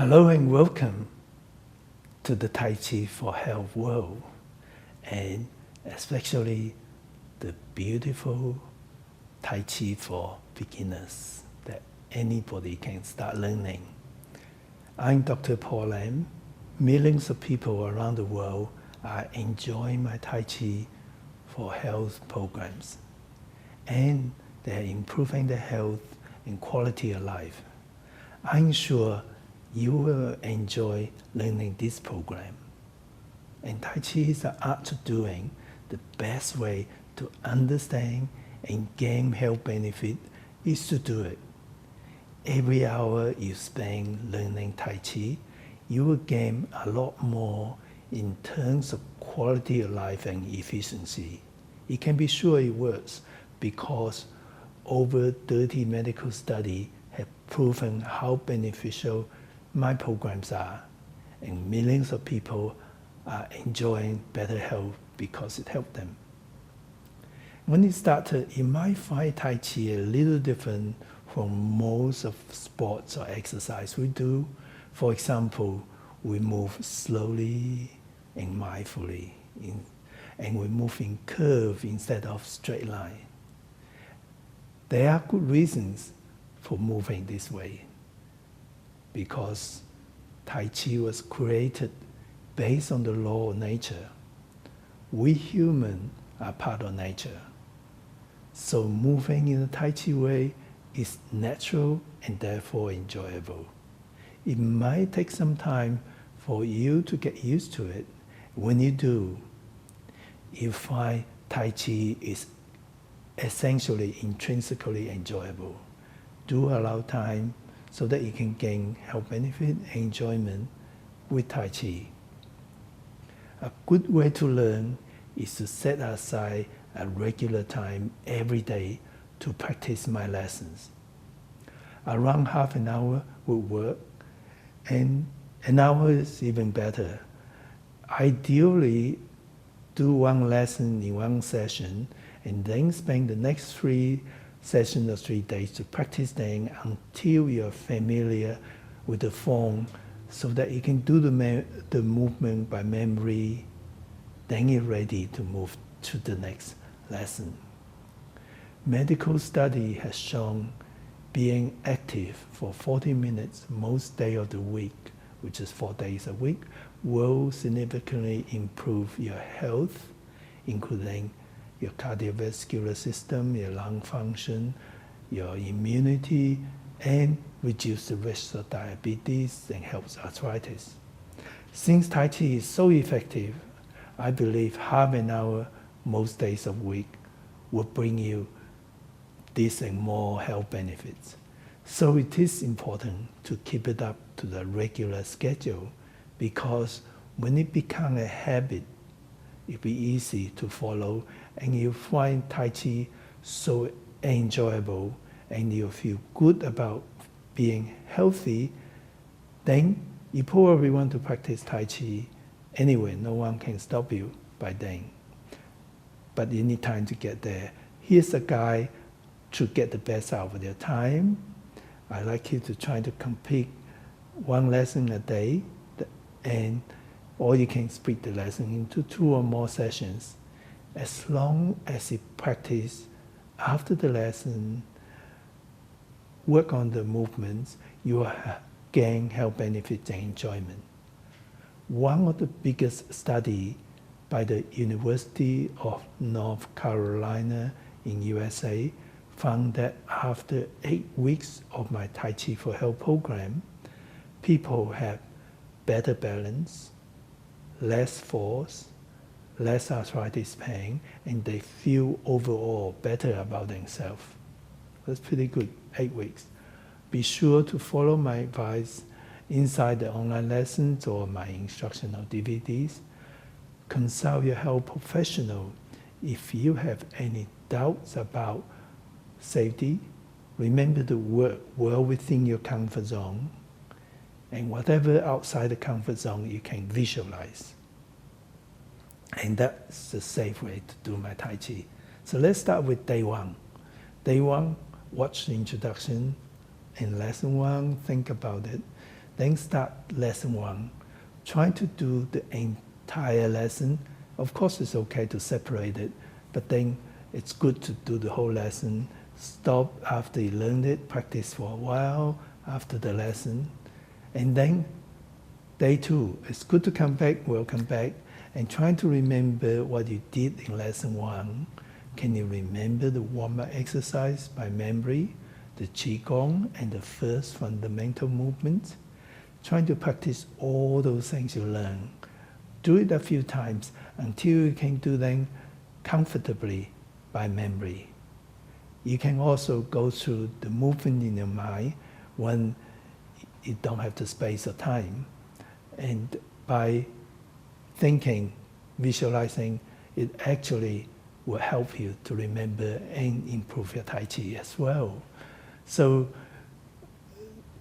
Hello and welcome to the Tai Chi for Health world, and especially the beautiful Tai Chi for beginners that anybody can start learning. I'm Dr. Paul Lam. Millions of people around the world are enjoying my Tai Chi for Health programs, and they're improving their health and quality of life. I'm sure you will enjoy learning this program. And Tai Chi is the art of doing. The best way to understand and gain health benefit is to do it. Every hour you spend learning Tai Chi, you will gain a lot more in terms of quality of life and efficiency. You can be sure it works because over 30 medical studies have proven how beneficial my programs are, and millions of people are enjoying better health because it helped them. When it started, you might find Tai Chi a little different from most of sports or exercise we do. For example, we move slowly and mindfully, and we move in curve instead of straight line. There are good reasons for moving this way, because Tai Chi was created based on the law of nature. We humans are part of nature. So moving in the Tai Chi way is natural and therefore enjoyable. It might take some time for you to get used to it. When you do, you find Tai Chi is essentially intrinsically enjoyable. Do allow time so that you can gain health benefit and enjoyment with Tai Chi. A good way to learn is to set aside a regular time every day to practice my lessons. Around half an hour would work, and an hour is even better. Ideally, do one lesson in one session and then spend the next 3 sessions or 3 days to practice them until you're familiar with the form so that you can do the movement by memory. Then you're ready to move to the next lesson. Medical study has shown being active for 40 minutes most days of the week, which is 4 days a week, will significantly improve your health, including your cardiovascular system, your lung function, your immunity, and reduce the risk of diabetes and helps arthritis. Since Tai Chi is so effective, I believe half an hour most days of the week will bring you this and more health benefits. So it is important to keep it up to the regular schedule, because when it becomes a habit, it'll be easy to follow, and you find Tai Chi so enjoyable, and you feel good about being healthy, then you probably want to practice Tai Chi anyway. No one can stop you by then. But you need time to get there. Here's a guide to get the best out of your time. I like you to try to complete 1 lesson a day, or you can split the lesson into 2 or more sessions. As long as you practice after the lesson, work on the movements, you will gain health benefits and enjoyment. One of the biggest studies by the University of North Carolina in USA found that after 8 weeks of my Tai Chi for Health program, people have better balance, less force, less arthritis pain, and they feel overall better about themselves. That's pretty good, 8 weeks. Be sure to follow my advice inside the online lessons or my instructional DVDs. Consult your health professional if you have any doubts about safety. Remember to work well within your comfort zone, and whatever outside the comfort zone you can visualize. And that's the safe way to do my Tai Chi. So let's start with day 1. Day 1, watch the introduction. In lesson 1, think about it. then start lesson 1. Try to do the entire lesson. Of course, it's okay to separate it, but then it's good to do the whole lesson. Stop after you learned it, practice for a while after the lesson. And then day 2, it's good to come back, welcome back, and try to remember what you did in lesson 1. Can you remember the warm-up exercise by memory, the Qigong, and the first fundamental movement? Try to practice all those things you learn. Do it a few times until you can do them comfortably by memory. You can also go through the movement in your mind when you don't have the space or time. And by thinking, visualizing, it actually will help you to remember and improve your Tai Chi as well. So,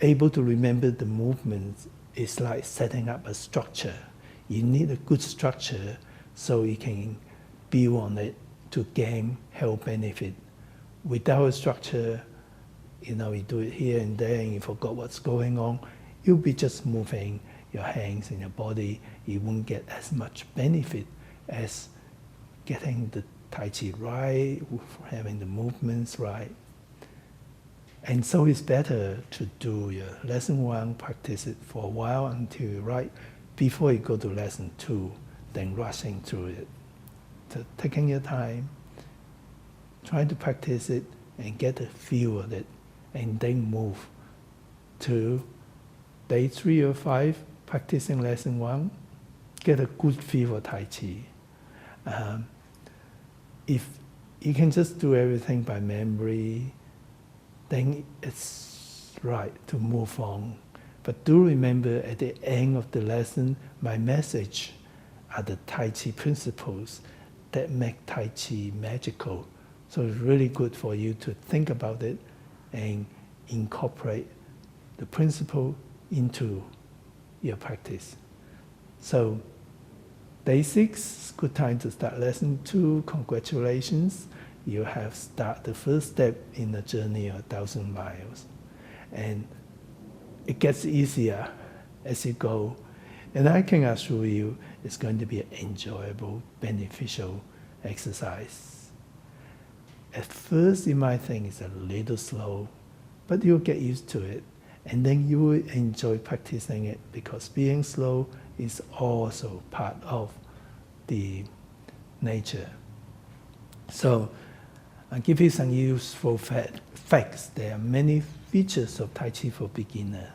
able to remember the movements is like setting up a structure. You need a good structure so you can build on it to gain health benefit. Without a structure, you do it here and there and you forgot what's going on, you'll be just moving your hands and your body. You won't get as much benefit as getting the Tai Chi right, having the movements right. And so it's better to do your lesson 1, practice it for a while until you're right, before you go to lesson 2, then rushing through it. So taking your time, trying to practice it and get a feel of it, and then move to day 3 or 5, practicing lesson 1, get a good feel of Tai Chi. If you can just do everything by memory, then it's right to move on. But do remember at the end of the lesson, my message are the Tai Chi principles that make Tai Chi magical. So it's really good for you to think about it and incorporate the principle into your practice. So day 6, good time to start lesson 2. Congratulations. You have started the first step in the journey of 1,000 miles. And it gets easier as you go. And I can assure you it's going to be an enjoyable, beneficial exercise. At first you might think it's a little slow, but you'll get used to it. And then you will enjoy practicing it because being slow is also part of the nature. So I'll give you some useful facts. There are many features of Tai Chi for beginner.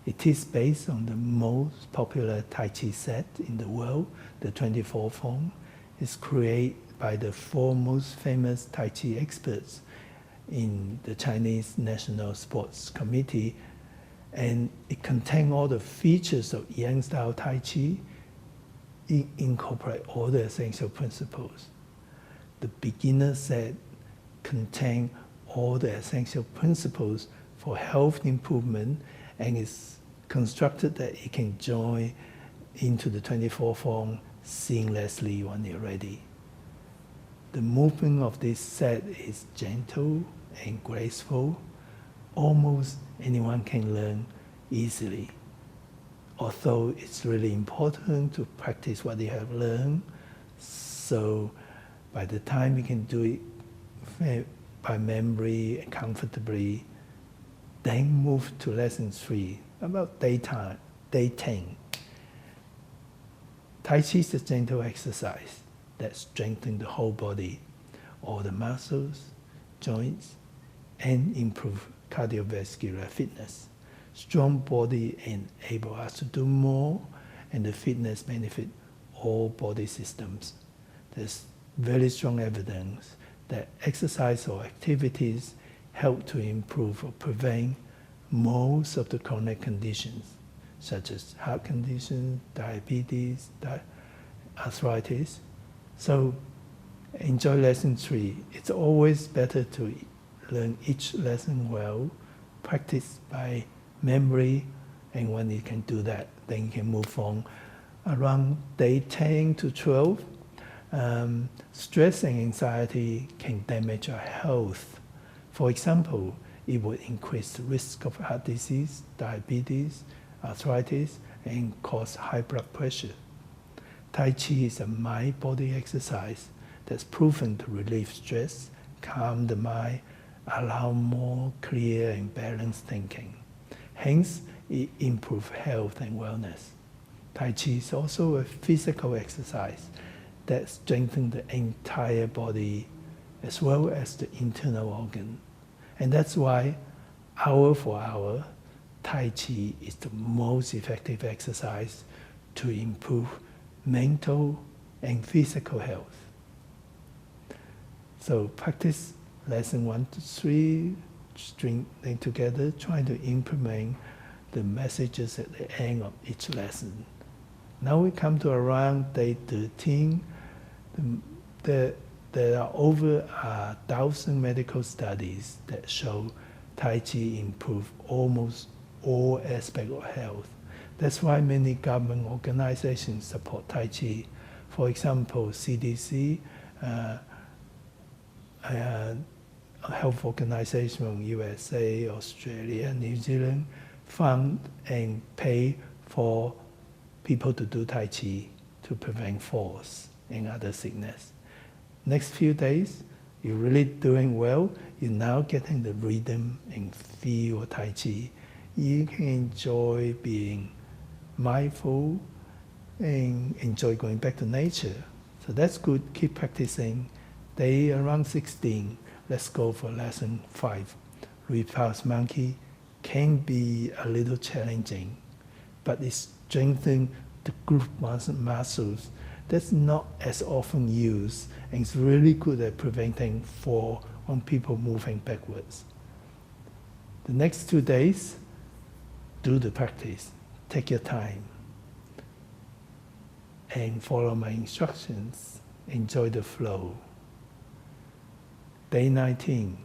It is based on the most popular Tai Chi set in the world, the 24 form. It's created by the 4 most famous Tai Chi experts in the Chinese National Sports Committee, and it contains all the features of Yang-style Tai Chi. It incorporates all the essential principles. The beginner set contains all the essential principles for health improvement, and is constructed that it can join into the 24 form seamlessly when you're ready. The movement of this set is gentle and graceful. Almost anyone can learn easily. Although it's really important to practice what you have learned, so by the time you can do it by memory and comfortably, then move to lesson 3, about day 10. Tai Chi is a gentle exercise that strengthens the whole body, all the muscles, joints, and improve cardiovascular fitness. Strong body enable us to do more, and the fitness benefit all body systems. There's very strong evidence that exercise or activities help to improve or prevent most of the chronic conditions, such as heart conditions, diabetes, arthritis. So enjoy lesson 3. It's always better to learn each lesson well, practice by memory, and when you can do that, then you can move on. Around day 10 to 12, stress and anxiety can damage our health. For example, it would increase the risk of heart disease, diabetes, arthritis, and cause high blood pressure. Tai Chi is a mind-body exercise that's proven to relieve stress, calm the mind, allow more clear and balanced thinking. Hence, it improves health and wellness. Tai Chi is also a physical exercise that strengthens the entire body as well as the internal organ. And that's why, hour for hour, Tai Chi is the most effective exercise to improve mental and physical health. So practice lesson 1 to 3, string them together, trying to implement the messages at the end of each lesson. Now we come to around day 13. There are over 1,000 medical studies that show Tai Chi improve almost all aspects of health. That's why many government organizations support Tai Chi. For example, CDC, a health organization from USA, Australia, New Zealand, fund and pay for people to do Tai Chi to prevent falls and other sickness. Next few days, you're really doing well. You're now getting the rhythm and feel of Tai Chi. You can enjoy being mindful and enjoy going back to nature. So that's good. Keep practicing. Day around 16, let's go for lesson 5. Repulse monkey can be a little challenging, but it strengthens the group muscles that's not as often used, and it's really good at preventing fall on people moving backwards. The next 2 days, do the practice. Take your time and follow my instructions. Enjoy the flow. Day 19,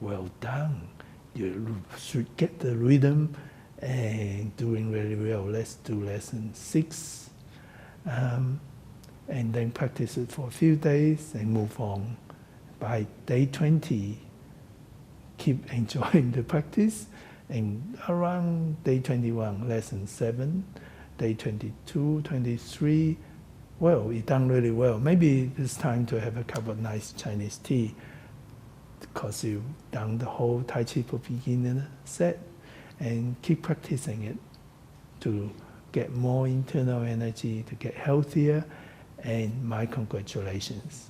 well done. You should get the rhythm and doing really well. Let's do lesson 6. And then practice it for a few days and move on. By day 20, keep enjoying the practice. And around day 21, lesson 7, day 22, 23, well, you've done really well. Maybe it's time to have a cup of nice Chinese tea because you've done the whole Tai Chi for beginner set, and keep practicing it to get more internal energy, to get healthier, and my congratulations.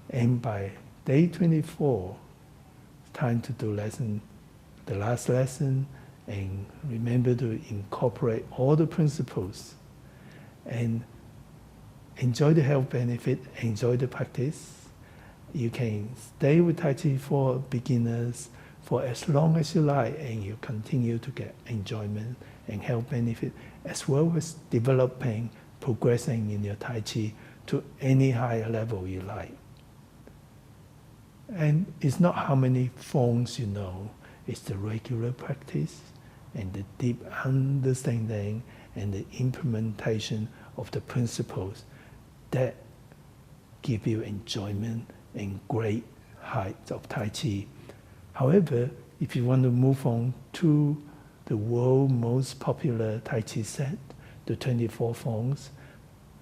And by day 24, it's time to do the last lesson, and remember to incorporate all the principles and enjoy the health benefit, enjoy the practice. You can stay with Tai Chi for beginners for as long as you like, and you continue to get enjoyment and health benefit, as well as developing, progressing in your Tai Chi to any higher level you like. And it's not how many forms you know, it's the regular practice and the deep understanding and the implementation of the principles that give you enjoyment and great heights of Tai Chi. However, if you want to move on to the world's most popular Tai Chi set, the 24 forms,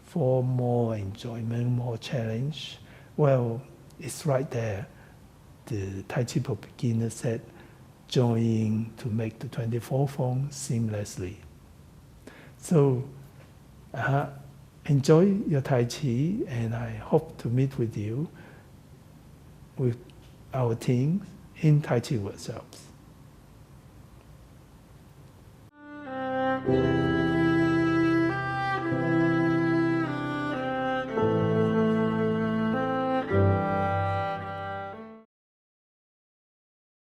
for more enjoyment, more challenge, well, it's right there. The Tai Chi for beginner set, join to make the 24 forms seamlessly. So, enjoy your Tai Chi, and I hope to meet with you, with our team in Tai Chi workshops.